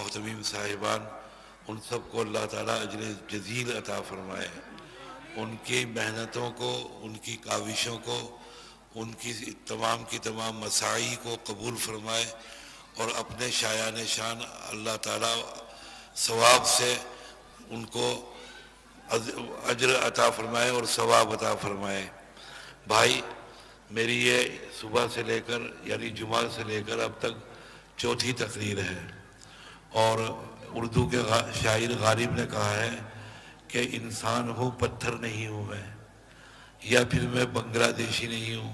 محتمیم صاحبان، ان سب کو اللہ تعالیٰ اجر جزیل عطا فرمائے، ان کی محنتوں کو، ان کی کاوشوں کو، ان کی تمام کی تمام مساعی کو قبول فرمائے، اور اپنے شایان شان اللہ تعالیٰ ثواب سے ان کو اجر عطا فرمائے اور ثواب عطا فرمائے۔ بھائی، میری یہ صبح سے لے کر یعنی جمعہ سے لے کر اب تک چوتھی تقریر ہے، اور اردو کے شاعر غالب نے کہا ہے کہ انسان ہوں پتھر نہیں ہوں میں، یا پھر میں بنگلہ دیشی نہیں ہوں۔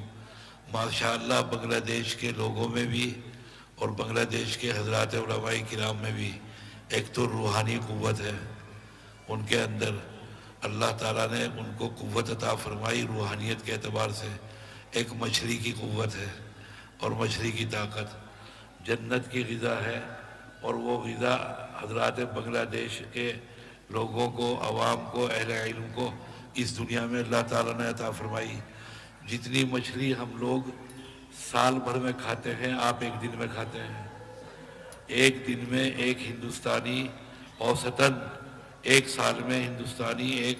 ماشاءاللہ بنگلہ دیش کے لوگوں میں بھی اور بنگلہ دیش کے حضرات علماء کرام میں بھی ایک تو روحانی قوت ہے، ان کے اندر اللہ تعالیٰ نے ان کو قوت عطا فرمائی روحانیت کے اعتبار سے۔ ایک مچھلی کی قوت ہے، اور مچھلی کی طاقت جنت کی غذا ہے، اور وہ غذا حضرات بنگلہ دیش کے لوگوں کو، عوام کو، اہل علم کو اس دنیا میں اللہ تعالیٰ نے عطا فرمائی۔ جتنی مچھلی ہم لوگ سال بھر میں کھاتے ہیں، آپ ایک دن میں کھاتے ہیں۔ ایک دن میں ایک ہندوستانی اوسطاً ایک سال میں ہندوستانی ایک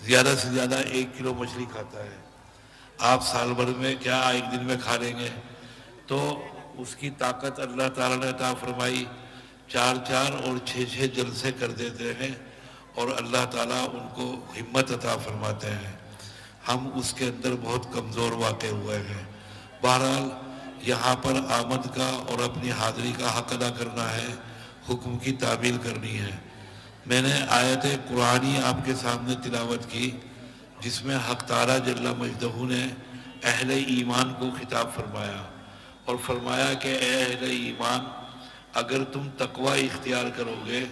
زیادہ سے زیادہ 1 کلو مچھلی کھاتا ہے۔ آپ سال بھر میں کیا ایک دن میں کھا لیں گے؟ تو اس کی طاقت اللہ تعالیٰ نے عطا فرمائی۔ 4 اور 6 جلسے کر دیتے ہیں، اور اللہ تعالیٰ ان کو ہمت عطا فرماتے ہیں۔ ہم اس کے اندر بہت کمزور واقع ہوئے ہیں۔ بہرحال یہاں پر آمد کا اور اپنی حاضری کا حق ادا کرنا ہے، حکم کی تعمیل کرنی ہے۔ میں نے آیت قرآنی آپ کے سامنے تلاوت کی، جس میں حق تعالیٰ جل مجدہ نے اہل ایمان کو خطاب فرمایا، اور فرمایا کہ اے اہل ایمان، اگر تم تقوی اختیار کرو گے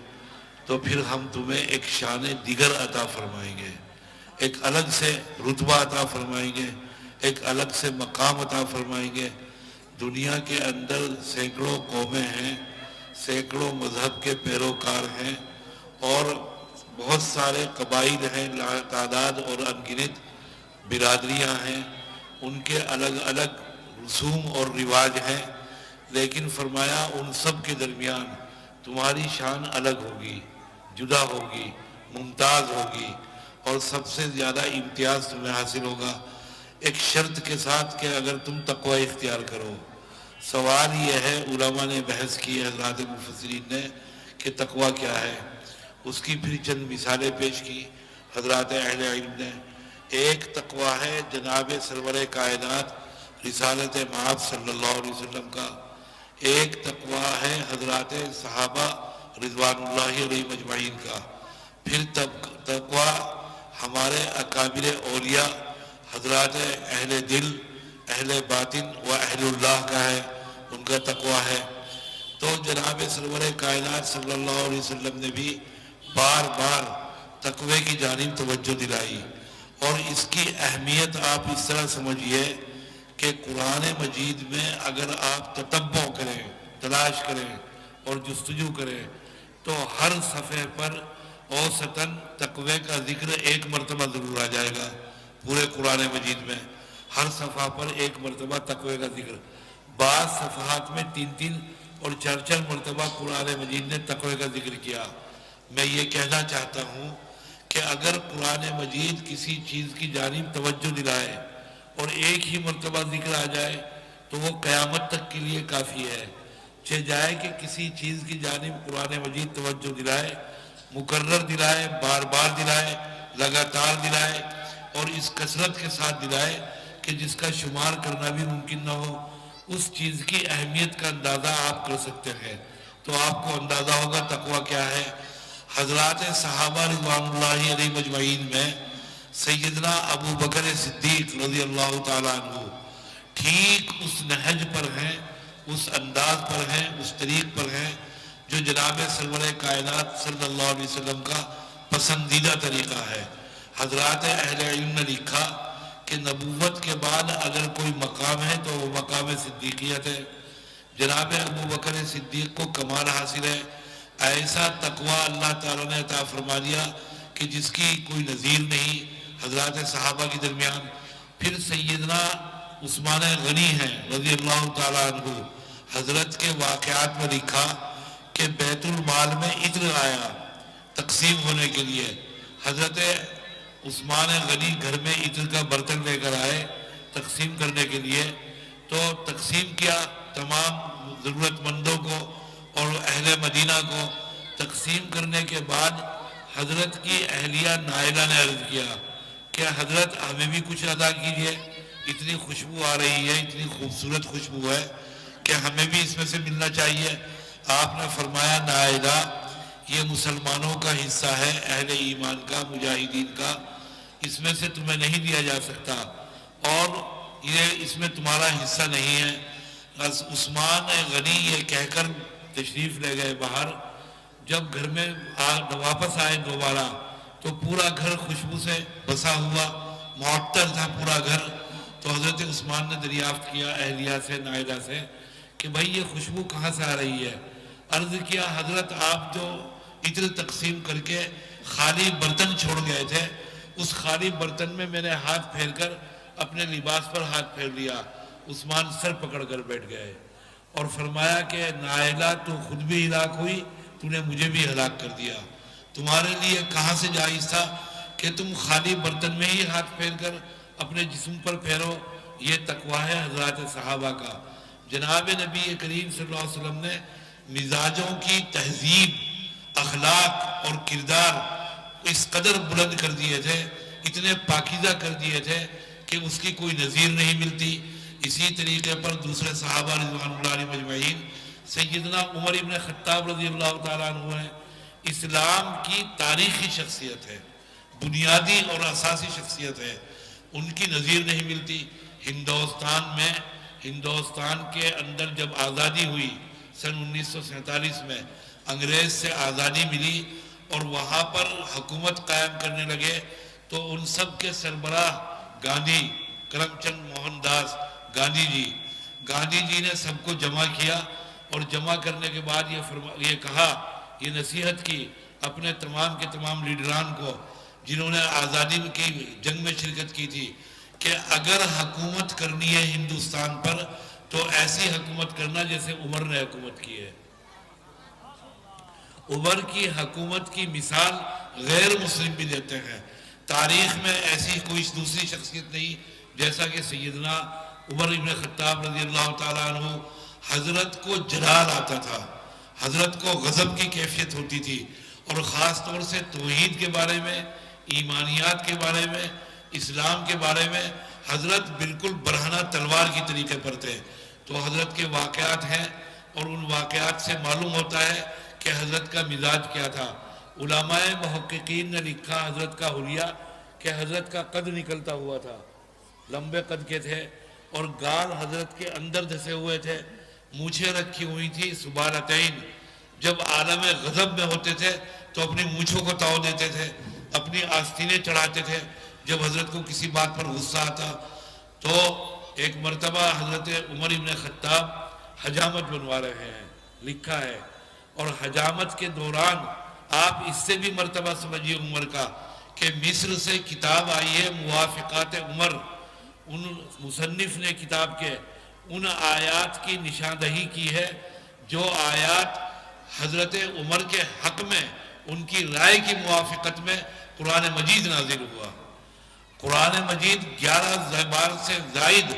تو پھر ہم تمہیں ایک شان دیگر عطا فرمائیں گے، ایک الگ سے رتبہ عطا فرمائیں گے، ایک الگ سے مقام عطا فرمائیں گے۔ دنیا کے اندر سینکڑوں قومیں ہیں، سینکڑوں مذہب کے پیروکار ہیں، اور بہت سارے قبائل ہیں، لا تعداد اور انگنت برادریاں ہیں، ان کے الگ الگ رسوم اور رواج ہیں، لیکن فرمایا ان سب کے درمیان تمہاری شان الگ ہوگی، جدا ہوگی، ممتاز ہوگی، اور سب سے زیادہ امتیاز تمہیں حاصل ہوگا، ایک شرط کے ساتھ کہ اگر تم تقوی اختیار کرو۔ سوال یہ ہے، علماء نے بحث کی، حضرات مفسرین نے، کہ تقوی کیا ہے؟ اس کی پھر چند مثالیں پیش کی حضرات اہل علم نے۔ ایک تقوی ہے جناب سرور کائنات رسالت مآب صلی اللہ علیہ وسلم کا، ایک تقوی ہے حضرات صحابہ رضوان اللہ علیہ مجمعین کا، پھر تقوی ہمارے اکابر اولیاء حضرات اہل دل، اہل باطن و اہل اللہ کا ہے، ان کا تقوی ہے۔ تو جناب سرور کائنات صلی اللہ علیہ وسلم نے بھی بار بار تقوی کی جانب توجہ دلائی، اور اس کی اہمیت آپ اس طرح سمجھیے کہ قرآن مجید میں اگر آپ تتبع کریں، تلاش کریں اور جستجو کریں تو ہر صفحے پر اوسطاً تقوی کا ذکر 1 مرتبہ ضرور آ جائے گا۔ پورے قرآن مجید میں ہر صفحہ پر 1 مرتبہ تقوی کا ذکر، بعض صفحات میں 3 اور 4 مرتبہ قرآن مجید نے تقوی کا ذکر کیا۔ میں یہ کہنا چاہتا ہوں کہ اگر قرآن مجید کسی چیز کی جانب توجہ دلائے اور 1 ہی مرتبہ ذکر آ جائے تو وہ قیامت تک کے لیے کافی ہے۔ جائے کہ کسی چیز کی جانب قرآن مجید توجہ دلائے، مکرر دلائے، بار بار دلائے، لگاتار دلائے، اور اس کثرت کے ساتھ دلائے کہ جس کا شمار کرنا بھی ممکن نہ ہو، اس چیز کی اہمیت کا اندازہ آپ کر سکتے ہیں، تو آپ کو اندازہ ہوگا تقوی کیا ہے۔ حضرات صحابہ رضوان اللہ علیہ مجمعین میں سیدنا ابو بکر صدیق رضی اللہ تعالیٰ عنہ ٹھیک اس نہج پر ہیں، اس انداز پر ہیں، اس طریق پر ہیں جو جناب سرور کائنات صلی اللہ علیہ وسلم کا پسندیدہ طریقہ ہے۔ حضرات اہل علم نے لکھا کہ نبوت کے بعد اگر کوئی مقام ہے تو وہ مقام صدیقیت ہے۔ جناب ابو بکر صدیق کو کمال حاصل ہے، ایسا تقوی اللہ تعالیٰ نے عطا فرما دیا کہ جس کی کوئی نظیر نہیں حضرات صحابہ کے درمیان۔ پھر سیدنا عثمان غنی ہیں رضی اللہ تعالیٰ عنہ، حضرت کے واقعات میں لکھا کہ کہ بیت المال میں عطر آیا تقسیم ہونے کے لیے. حضرت عثمان غنی گھر میں عطر کا برتن لے کر آئے تقسیم کرنے کے لیے. تو تقسیم کیا تمام ضرورت مندوں کو اور اہل مدینہ کو. تقسیم کرنے کے بعد حضرت کی اہلیہ نائلہ نے عرض کیا کہ حضرت ہمیں بھی کچھ ادا کیجئے, اتنی خوشبو آ رہی ہے, اتنی خوبصورت خوشبو ہے کہ ہمیں بھی اس میں سے ملنا چاہیے. آپ نے فرمایا نائلہ یہ مسلمانوں کا حصہ ہے, اہل ایمان کا, مجاہدین کا, اس میں سے تمہیں نہیں دیا جا سکتا اور یہ اس میں تمہارا حصہ نہیں ہے. عثمان غنی یہ کہہ کر تشریف لے گئے باہر. جب گھر میں واپس آئے دوبارہ تو پورا گھر خوشبو سے بسا ہوا, معطر تھا پورا گھر. تو حضرت عثمان نے دریافت کیا اہلیہ سے, نائلہ سے, کہ بھائی یہ خوشبو کہاں سے آ رہی ہے. عرض کیا حضرت آپ جو عطر تقسیم کر کے خالی برتن چھوڑ گئے تھے, اس خالی برتن میں میں نے ہاتھ پھیر کر اپنے لباس پر ہاتھ پھیر لیا. عثمان سر پکڑ کر بیٹھ گئے اور فرمایا کہ نائلہ تو خود بھی ہلاک ہوئی, تو نے مجھے بھی ہلاک کر دیا. تمہارے لیے کہاں سے جائز تھا کہ تم خالی برتن میں ہی ہاتھ پھیر کر اپنے جسم پر پھیرو. یہ تقویٰ ہے حضرات صحابہ کا. جناب نبی کریم صلی اللہ علیہ وسلم نے مزاجوں کی تہذیب, اخلاق اور کردار اس قدر بلند کر دیے تھے, اتنے پاکیزہ کر دیے تھے کہ اس کی کوئی نظیر نہیں ملتی. اسی طریقے پر دوسرے صحابہ رضوان اللہ علیہم اجمعین, سیدنا عمر ابن خطاب رضی اللہ تعالیٰ عنہ ہیں, اسلام کی تاریخی شخصیت ہے, بنیادی اور اساسی شخصیت ہے, ان کی نظیر نہیں ملتی. ہندوستان کے اندر جب آزادی ہوئی سن 1947 میں, انگریز سے آزادی ملی اور وہاں پر حکومت قائم کرنے لگے, تو ان سب کے سربراہ گاندھی, کرم چند موہن داس گاندھی جی نے سب کو جمع کیا اور جمع کرنے کے بعد یہ کہا, یہ نصیحت کی اپنے تمام کے تمام لیڈران کو جنہوں نے آزادی کی جنگ میں شرکت کی تھی, کہ اگر حکومت کرنی ہے ہندوستان پر تو ایسی حکومت کرنا جیسے عمر نے حکومت کی ہے. عمر کی حکومت کی مثال غیر مسلم بھی دیتے ہیں. تاریخ میں ایسی کوئی دوسری شخصیت نہیں جیسا کہ سیدنا عمر ابن خطاب رضی اللہ تعالیٰ عنہ. حضرت کو جلال آتا تھا, حضرت کو غضب کی کیفیت ہوتی تھی, اور خاص طور سے توحید کے بارے میں, ایمانیات کے بارے میں, اسلام کے بارے میں حضرت بالکل برہنہ تلوار کی طریقے پر تھے. تو حضرت کے واقعات ہیں اور ان واقعات سے معلوم ہوتا ہے کہ حضرت کا مزاج کیا تھا. علماء محققین نے لکھا حضرت کا حلیہ کہ حضرت کا قد نکلتا ہوا تھا, لمبے قد کے تھے, اور گال حضرت کے اندر دھسے ہوئے تھے, مونچھیں رکھی ہوئی تھی سبالتین. جب عالم غضب میں ہوتے تھے تو اپنی مونچھوں کو تاؤ دیتے تھے, اپنی آستینیں چڑھاتے تھے. جب حضرت کو کسی بات پر غصہ آتا تو ایک مرتبہ حضرت عمر ابن خطاب حجامت بنوا رہے ہیں, لکھا ہے, اور حجامت کے دوران آپ اس سے بھی مرتبہ سمجھیے عمر کا, کہ مصر سے کتاب آئی ہے موافقات عمر, ان مصنف نے کتاب کے ان آیات کی نشاندہی کی ہے جو آیات حضرت عمر کے حق میں ان کی رائے کی موافقت میں قرآن مجید نازل ہوا. قرآن مجید 11 بار سے زائد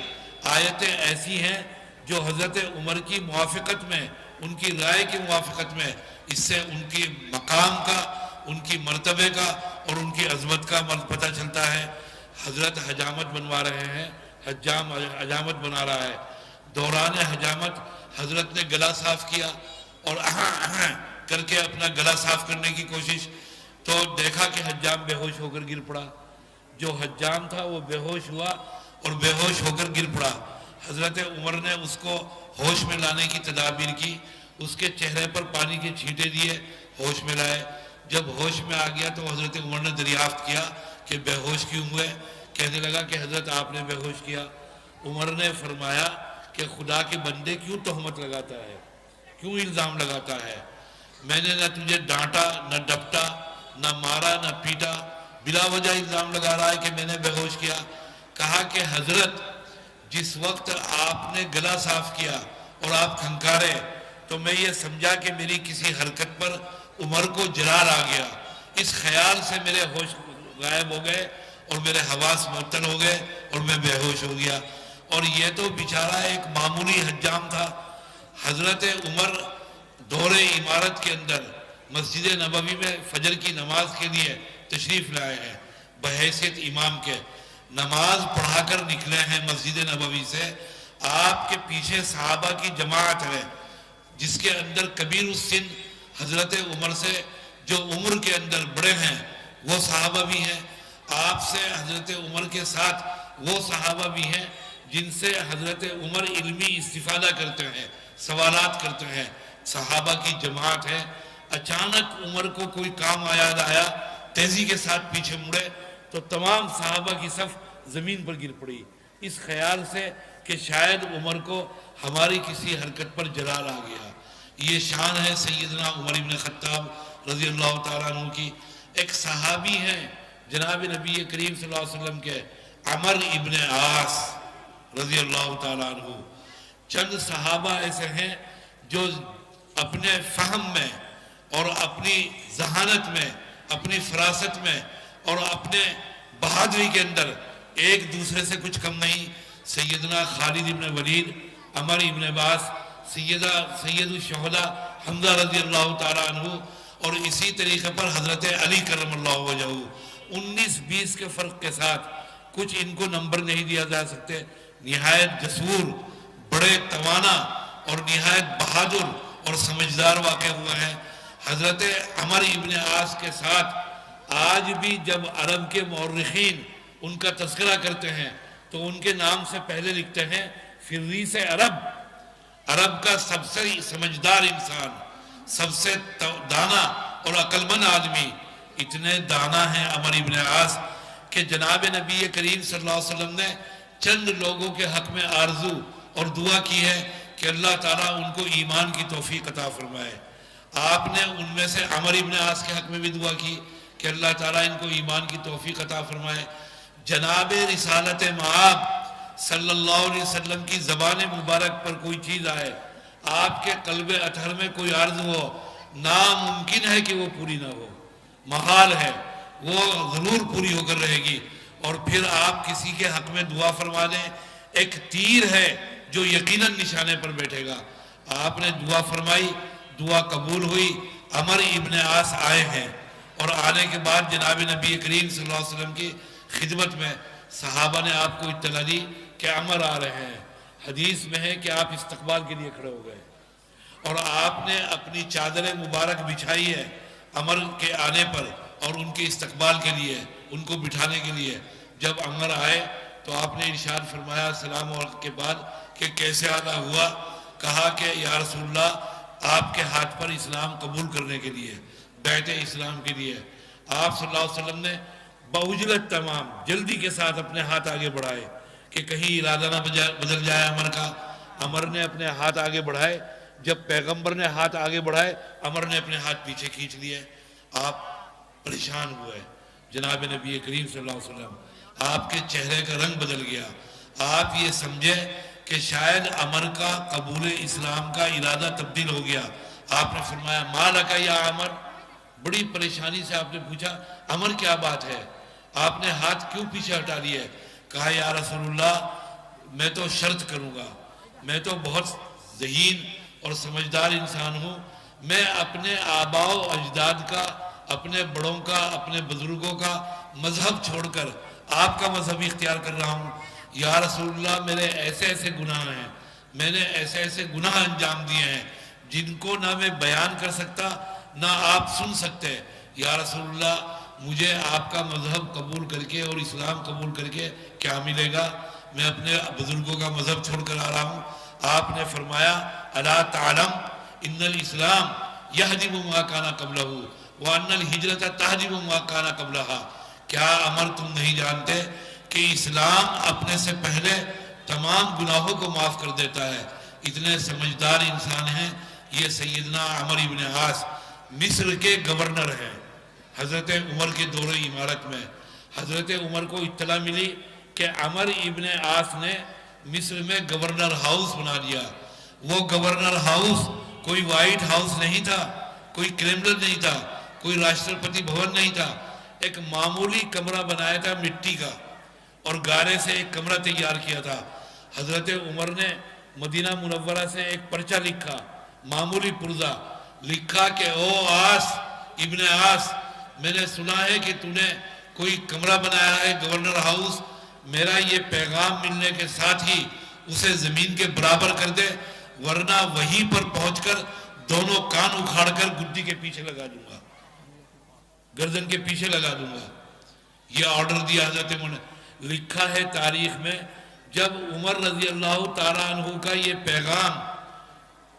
آیتیں ایسی ہیں جو حضرت عمر کی موافقت میں, ان کی رائے کی موافقت میں, اس سے ان کی مقام کا, ان کی مرتبے کا اور ان کی عظمت کا پتہ چلتا ہے. حضرت حجامت بنوا رہے ہیں, حجامت بنا رہا ہے. دوران حجامت حضرت نے گلا صاف کیا اور کر کے اپنا گلا صاف کرنے کی کوشش, تو دیکھا کہ حجام بے ہوش ہو کر گر پڑا. جو حجام تھا وہ بے ہوش ہوا اور بے ہوش ہو کر گر پڑا. حضرت عمر نے اس کو ہوش میں لانے کی تدابیر کی, اس کے چہرے پر پانی کے چھینٹے دیے, ہوش میں لائے. جب ہوش میں آ گیا تو حضرت عمر نے دریافت کیا کہ بے ہوش کیوں ہوئے. کہنے لگا کہ حضرت آپ نے بے ہوش کیا. عمر نے فرمایا کہ خدا کے بندے کیوں تہمت لگاتا ہے, کیوں الزام لگاتا ہے؟ میں نے نہ تجھے ڈانٹا, نہ ڈپٹا, نہ مارا, نہ پیٹا, بلا وجہ الزام لگا رہا ہے کہ میں نے بے ہوش کیا. کہا کہ حضرت جس وقت آپ نے گلا صاف کیا اور آپ کھنکارے, تو میں یہ سمجھا کہ میری کسی حرکت پر عمر کو جلال آ گیا، اس خیال سے میرے ہوش غائب ہو گئے اور میرے حواس معطل ہو گئے اور میں بے ہوش ہو گیا۔ اور یہ تو بیچارہ ایک معمولی حجام تھا۔ حضرت عمر دور عمارت کے اندر مسجد نبوی میں فجر کی نماز کے لیے تشریف لائے ہیں، بحیثیت امام کے نماز پڑھا کر نکلے ہیں مسجد نبوی سے۔ آپ کے پیچھے صحابہ کی جماعت ہے جس کے اندر کبیر السن حضرت عمر سے جو عمر کے اندر بڑے ہیں وہ صحابہ بھی ہیں، آپ سے حضرت عمر کے ساتھ وہ صحابہ بھی ہیں جن سے حضرت عمر علمی استفادہ کرتے ہیں، سوالات کرتے ہیں، صحابہ کی جماعت ہے۔ اچانک عمر کو کوئی کام یاد آیا، تیزی کے ساتھ پیچھے مڑے تو تمام صحابہ کی صف زمین پر گر پڑی، اس خیال سے کہ شاید عمر کو ہماری کسی حرکت پر جلال آ گیا۔ یہ شان ہے سیدنا عمر بن خطاب رضی اللہ تعالیٰ عنہ کی۔ ایک صحابی ہیں جناب نبی کریم صلی اللہ علیہ وسلم کے، عمر ابن عاص رضی اللہ تعالیٰ عنہ۔ چند صحابہ ایسے ہیں جو اپنے فہم میں اور اپنی ذہانت میں، اپنی فراست میں اور اپنے بہادری کے اندر ایک دوسرے سے کچھ کم نہیں۔ سیدنا خالد ابن ولید، عمر ابن عباس، سید الشہداء حمزہ رضی اللہ تعالیٰ عنہ، اور اسی طریقے پر حضرت علی کرم اللہ وجہہ، 19-20 کے فرق کے ساتھ، کچھ ان کو نمبر نہیں دیا جا سکتے، نہایت جسور، بڑے توانا اور نہایت بہادر اور سمجھدار واقع ہوا ہے۔ حضرت عمر ابن عاص کے ساتھ آج بھی جب عرب کے مورخین ان کا تذکرہ کرتے ہیں تو ان کے نام سے پہلے لکھتے ہیں فریس عرب، عرب کا سب سے سمجھدار انسان، سب سے دانا اور عقل مند آدمی۔ اتنے دانا ہیں عمر ابن عاص کہ جناب نبی کریم صلی اللہ علیہ وسلم نے چند لوگوں کے حق میں آرزو اور دعا کی ہے کہ اللہ تعالیٰ ان کو ایمان کی توفیق عطا فرمائے۔ آپ نے ان میں سے عمر ابن عاص کے حق میں بھی دعا کی کہ اللہ تعالیٰ ان کو ایمان کی توفیق عطا فرمائے۔ جناب رسالت مآب صلی اللہ علیہ وسلم کی زبان مبارک پر کوئی چیز آئے، آپ کے قلب اطہر میں کوئی عرض ہو، ناممکن ہے کہ وہ پوری نہ ہو، محال ہے، وہ ضرور پوری ہو کر رہے گی۔ اور پھر آپ کسی کے حق میں دعا فرما دیں، ایک تیر ہے جو یقیناً نشانے پر بیٹھے گا۔ آپ نے دعا فرمائی، دعا قبول ہوئی، عمر ابن عاص آئے ہیں، اور آنے کے بعد جناب نبی کریم صلی اللہ علیہ وسلم کی خدمت میں صحابہ نے آپ کو اطلاع دی کہ عمر آ رہے ہیں۔ حدیث میں ہے کہ آپ استقبال کے لیے کھڑے ہو گئے اور آپ نے اپنی چادر مبارک بچھائی ہے عمر کے آنے پر اور ان کے استقبال کے لیے، ان کو بٹھانے کے لیے۔ جب عمر آئے تو آپ نے ارشاد فرمایا سلام کے بعد کہ کیسے آنا ہوا؟ کہا کہ یا رسول اللہ آپ کے ہاتھ پر اسلام قبول کرنے کے لیے، بیعت اسلام کے لیے۔ آپ صلی اللہ علیہ وسلم نے بعجلت تمام جلدی کے ساتھ اپنے ہاتھ آگے بڑھائے کہ کہیں ارادہ نہ بدل جائے عمر کا۔ عمر نے اپنے ہاتھ آگے بڑھائے، جب پیغمبر نے ہاتھ آگے بڑھائے عمر نے اپنے ہاتھ پیچھے کھینچ لیے۔ آپ پریشان ہوئے، جناب نبی کریم صلی اللہ علیہ وسلم، آپ کے چہرے کا رنگ بدل گیا۔ آپ یہ سمجھے کہ شاید عمر کا قبول اسلام کا ارادہ تبدیل ہو گیا۔ آپ نے فرمایا ما لکا یا عمر، بڑی پریشانی سے آپ نے پوچھا عمر کیا بات ہے، آپ نے ہاتھ کیوں پیچھے ہٹا لیے؟ کہا یا رسول اللہ میں تو شرط کروں گا، میں تو بہت ذہین اور سمجھدار انسان ہوں، میں اپنے آباء و اجداد کا، اپنے بڑوں کا، اپنے بزرگوں کا مذہب چھوڑ کر آپ کا مذہب اختیار کر رہا ہوں۔ یا رسول اللہ میرے ایسے ایسے گناہ ہیں، میں نے ایسے ایسے گناہ انجام دیے ہیں جن کو نہ میں بیان کر سکتا نہ آپ سن سکتے۔ یا رسول اللہ مجھے آپ کا مذہب قبول کر کے اور اسلام قبول کر کے کیا ملے گا؟ میں اپنے بزرگوں کا مذہب چھوڑ کر آ رہا ہوں۔ آپ نے فرمایا الا تعلم ان الاسلام یہدم ما کان قبلہ وان الہجرۃ تہدم ما کان قبلہا۔ کیا عمر تم نہیں جانتے کہ اسلام اپنے سے پہلے تمام گناہوں کو معاف کر دیتا ہے؟ اتنے سمجھدار انسان ہیں یہ سیدنا عمر ابن عاص، مصر کے گورنر ہیں حضرت عمر کے دور امارت میں۔ حضرت عمر کو اطلاع ملی کہ عمر ابن عاص نے مصر میں گورنر ہاؤس بنا دیا۔ وہ گورنر ہاؤس کوئی وائٹ ہاؤس نہیں تھا، کوئی کریملن نہیں تھا، کوئی راشٹرپتی بھون نہیں تھا، ایک معمولی کمرہ بنایا تھا مٹی کا، اور گارے سے ایک کمرہ تیار کیا تھا۔ حضرت عمر نے مدینہ منورہ سے ایک پرچہ لکھا، معمولی پرزہ لکھا کہ او آس ابن آس، میں نے سنا ہے کہ تو نے کوئی کمرہ بنایا ہے گورنر ہاؤس، میرا یہ پیغام ملنے کے ساتھ ہی اسے زمین کے برابر کر دے، ورنہ وہیں پر پہنچ کر دونوں کان اکھاڑ کر گدی کے پیچھے لگا دوں گا، گردن کے پیچھے لگا دوں گا۔ یہ آرڈر دیا حضرت عمر نے۔ لکھا ہے تاریخ میں، جب عمر رضی اللہ تعالیٰ عنہ کا یہ پیغام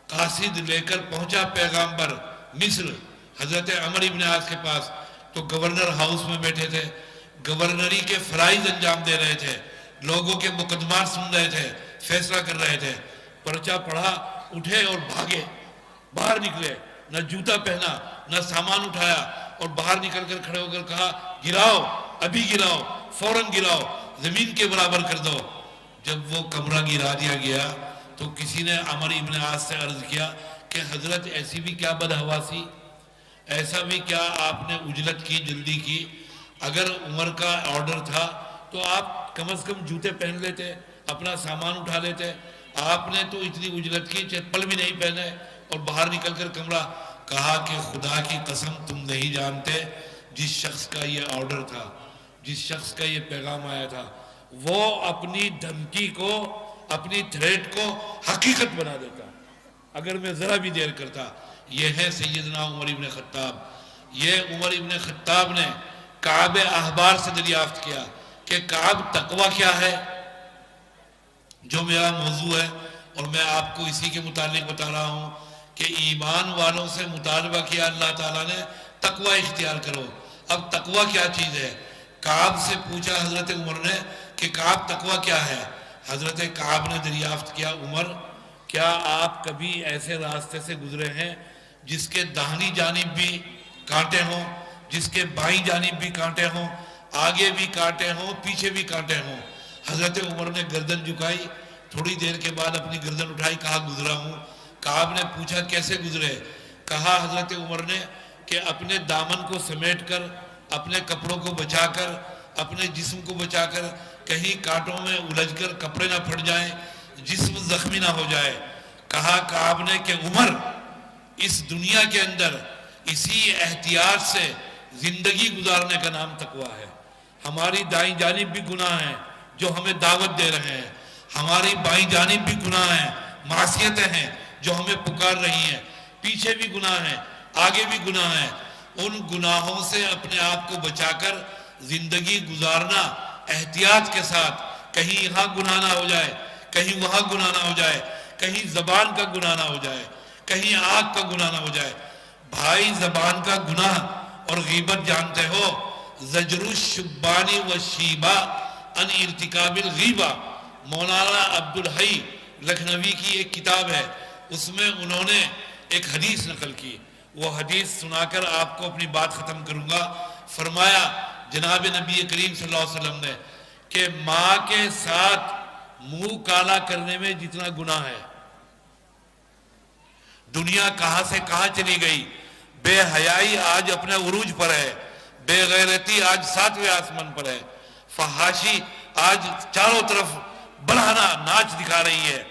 قاصد لے کر پہنچا پیغامبر مصر حضرت عمر ابن عاص کے پاس، تو گورنر ہاؤس میں بیٹھے تھے، گورنری کے فرائض انجام دے رہے تھے، لوگوں کے مقدمات سن رہے تھے، فیصلہ کر رہے تھے۔ پرچہ پڑھا، اٹھے اور بھاگے، باہر نکلے، نہ جوتا پہنا نہ سامان اٹھایا، اور باہر نکل کر کھڑے ہو کر کہا گراؤ، ابھی گراؤ، فوراً گراؤ، زمین کے برابر کر دو۔ جب وہ کمرہ گرا دیا گیا تو کسی نے عمر ابن عاص سے عرض کیا کہ حضرت ایسی بھی کیا بدحواسی، ایسا بھی کیا آپ نے عجلت کی، جلدی کی؟ اگر عمر کا آرڈر تھا تو آپ کم از کم جوتے پہن لیتے، اپنا سامان اٹھا لیتے، آپ نے تو اتنی عجلت کی، چپل بھی نہیں پہنے اور باہر نکل کر کمرہ۔ کہا کہ خدا کی قسم تم نہیں جانتے، جس شخص کا یہ آرڈر تھا، جس شخص کا یہ پیغام آیا تھا، وہ اپنی دھمکی کو، اپنی تھریٹ کو حقیقت بنا دیتا اگر میں ذرا بھی دیر کرتا۔ یہ ہے سیدنا عمر ابن خطاب۔ یہ عمر ابن خطاب نے کعب احبار سے دریافت کیا کہ کعب تقوی کیا ہے، جو میرا موضوع ہے، اور میں آپ کو اسی کے متعلق بتا رہا ہوں کہ ایمان والوں سے مطالبہ کیا اللہ تعالیٰ نے تقوی اختیار کرو۔ اب تقوی کیا چیز ہے؟ کعب سے پوچھا حضرت عمر نے کہ کعب تقوی کیا ہے؟ حضرت کعب نے دریافت کیا، عمر کیا آپ کبھی ایسے راستے سے گزرے ہیں جس کے داہنی جانب بھی کانٹے ہوں، جس کے بائیں جانب بھی کانٹے ہوں، آگے بھی کانٹے ہوں، پیچھے بھی کانٹے ہوں؟ حضرت عمر نے گردن جھکائی، تھوڑی دیر کے بعد اپنی گردن اٹھائی، کہا گزرا ہوں۔ کعب نے پوچھا کیسے گزرے؟ کہا حضرت عمر نے کہ اپنے دامن کو سمیٹ کر، اپنے کپڑوں کو بچا کر، اپنے جسم کو بچا کر، کہیں کانٹوں میں الجھ کر کپڑے نہ پھٹ جائیں، جسم زخمی نہ ہو جائے۔ کہا کعب نے کہ عمر، اس دنیا کے اندر اسی احتیاط سے زندگی گزارنے کا نام تقوی ہے۔ ہماری دائیں جانب بھی گناہ ہیں جو ہمیں دعوت دے رہے ہیں، ہماری بائیں جانب بھی گناہ ہیں، معصیتیں ہیں جو ہمیں پکار رہی ہیں، پیچھے بھی گناہ ہیں، آگے بھی گناہ ہیں۔ ان گناہوں سے اپنے آپ کو بچا کر زندگی گزارنا احتیاط کے ساتھ، کہیں یہاں گناہ نہ ہو جائے، کہیں وہاں گناہ نہ ہو جائے، کہیں زبان کا گناہ نہ ہو جائے، کہیں آنکھ کا گناہ نہ ہو جائے۔ بھائی زبان کا گناہ اور غیبت جانتے ہو، زجر الشبان والشیبہ عن ارتکاب الغیبہ، مولانا عبدالحی لکھنوی کی ایک کتاب ہے، اس میں انہوں نے ایک حدیث نقل کی۔ وہ حدیث سنا کر آپ کو اپنی بات ختم کروں گا۔ فرمایا جناب نبی کریم صلی اللہ علیہ وسلم نے کہ ماں کے ساتھ منہ کالا کرنے میں جتنا گناہ ہے، دنیا کہاں سے کہاں چلی گئی، بے حیائی آج اپنے عروج پر ہے، بے غیرتی آج 7ویں آسمان پر ہے، فحاشی آج چاروں طرف بڑھانا ناچ دکھا رہی ہے۔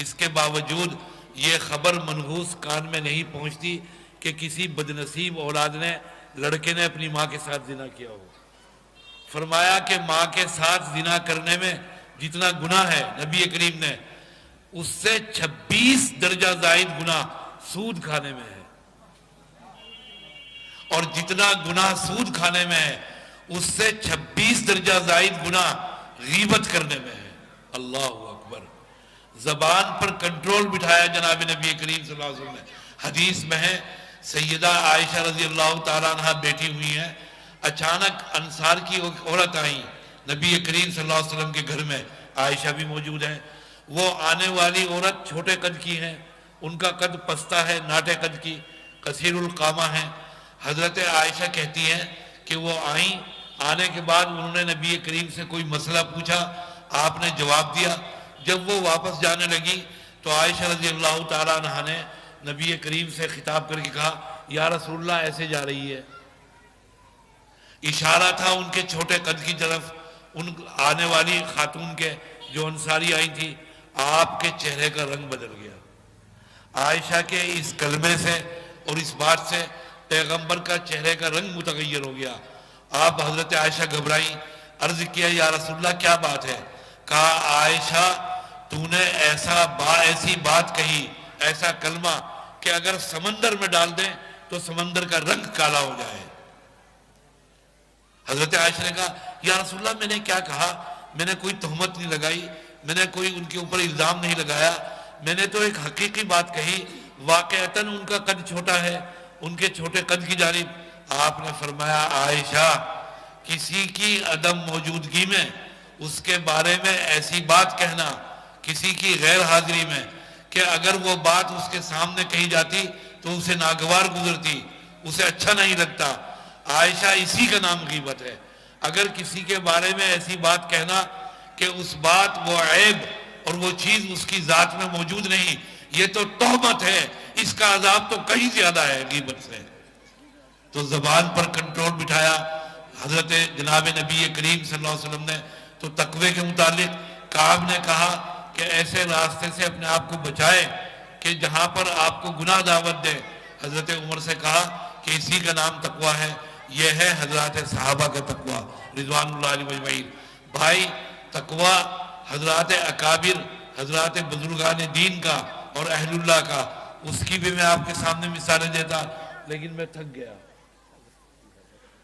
اس کے باوجود یہ خبر منحوس کان میں نہیں پہنچتی کہ کسی بدنصیب اولاد نے، لڑکے نے اپنی ماں کے ساتھ زنا کیا ہو۔ فرمایا کہ ماں کے ساتھ زنا کرنے میں جتنا گناہ ہے، نبی کریم نے، اس سے 26 درجہ زائد گناہ سود کھانے میں ہے، اور جتنا گناہ سود کھانے میں ہے اس سے 26 درجہ زائد گناہ غیبت کرنے میں ہے۔ اللہ اکبر۔ زبان پر کنٹرول بٹھایا جناب نبی کریم صلی اللہ علیہ وسلم نے۔ حدیث میں ہے سیدہ عائشہ رضی اللہ تعالیٰ عنہ بیٹھی ہوئی ہیں، اچانک انصار کی عورت آئیں نبی کریم صلی اللہ علیہ وسلم کے گھر میں، عائشہ بھی موجود ہیں۔ وہ آنے والی عورت چھوٹے قد کی ہیں، ان کا قد پستہ ہے، ناٹے قد کی، قصیر القامہ ہیں۔ حضرت عائشہ کہتی ہیں کہ وہ آئیں، آنے کے بعد انہوں نے نبی کریم سے کوئی مسئلہ پوچھا، آپ نے جواب دیا۔ جب وہ واپس جانے لگی تو عائشہ رضی اللہ تعالیٰ عنہ نے نبی کریم سے خطاب کر کے کہا یا رسول اللہ ایسے جا رہی ہے. اشارہ تھا ان کے چھوٹے قد کی طرف، ان آنے والی خاتون کے جو انصاری آئی تھی. آپ کے چہرے کا رنگ بدل گیا. عائشہ کے اس کلمے سے اور اس بات سے پیغمبر کا چہرے کا رنگ متغیر ہو گیا. آپ حضرت عائشہ گھبرائیں. عرض کیا یا رسول اللہ کیا بات ہے؟ کہا عائشہ تو نے ایسی بات کہی، ایسا کلمہ کہ اگر سمندر میں ڈال دیں تو سمندر کا رنگ کالا ہو جائے. حضرت عائشہ نے کہا یا رسول اللہ میں نے کیا کہا؟ میں نے کوئی تہمت نہیں لگائی، میں نے کوئی ان کے اوپر الزام نہیں لگایا، میں نے تو ایک حقیقی بات کہی. واقعتاً ان کا قد چھوٹا ہے، ان کے چھوٹے قد کی جانب. آپ نے فرمایا عائشہ کسی کی عدم موجودگی میں اس کے بارے میں ایسی بات کہنا، کسی کی غیر حاضری میں، کہ اگر وہ بات اس کے سامنے کہی جاتی تو اسے ناگوار گزرتی، اسے اچھا نہیں لگتا. عائشہ اسی کا نام غیبت ہے. اگر کسی کے بارے میں ایسی بات کہنا کہ اس بات وہ عیب اور وہ چیز اس کی ذات میں موجود نہیں، یہ تو تہمت ہے. اس کا عذاب تو کہیں زیادہ ہے غیبت سے. تو زبان پر کنٹرول بٹھایا حضرت جناب نبی کریم صلی اللہ علیہ وسلم نے. تو تقوی کے متعلق کعب نے کہا کہ ایسے راستے سے اپنے آپ کو بچائے کہ جہاں پر آپ کو گناہ دعوت دے. حضرت عمر سے کہا کہ اسی کا نام تقوی ہے. یہ ہے حضرات صحابہ کا تقوی رضوان اللہ علیہ اجمعین. بھائی تقوی حضرات اکابر، حضرات بزرگان دین کا اور اہل اللہ کا، اس کی بھی میں آپ کے سامنے مثالیں دیتا، لیکن میں تھک گیا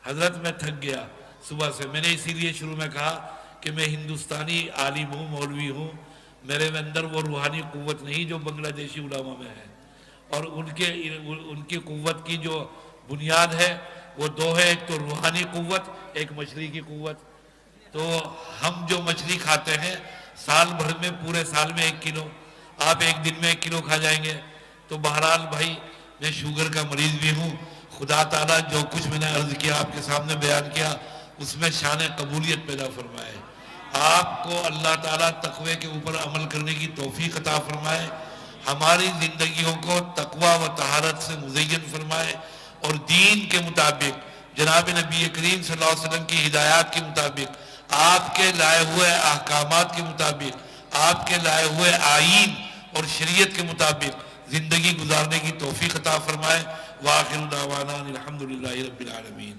حضرت، میں تھک گیا صبح سے. میں نے اسی لیے شروع میں کہا کہ میں ہندوستانی عالم ہوں، مولوی ہوں. میرے میں اندر وہ روحانی قوت نہیں جو بنگلہ دیشی علماء میں ہے. اور ان کی قوت کی جو بنیاد ہے وہ دو ہے، ایک تو روحانی قوت، ایک مچھلی کی قوت. تو ہم جو مچھلی کھاتے ہیں سال بھر میں، پورے سال میں 1 کلو، آپ ایک دن میں 1 کلو کھا جائیں گے. تو بہرحال بھائی میں شوگر کا مریض بھی ہوں. خدا تعالیٰ جو کچھ میں نے عرض کیا آپ کے سامنے بیان کیا اس میں شان قبولیت پیدا فرمائے. آپ کو اللہ تعالیٰ تقوی کے اوپر عمل کرنے کی توفیق عطا فرمائے. ہماری زندگیوں کو تقوی و طہارت سے مزین فرمائے اور دین کے مطابق، جناب نبی کریم صلی اللہ علیہ وسلم کی ہدایات کے مطابق، آپ کے لائے ہوئے احکامات کے مطابق، آپ کے لائے ہوئے آئین اور شریعت کے مطابق زندگی گزارنے کی توفیق عطا فرمائے. وآخر دعوانا الحمدللہ رب العالمین.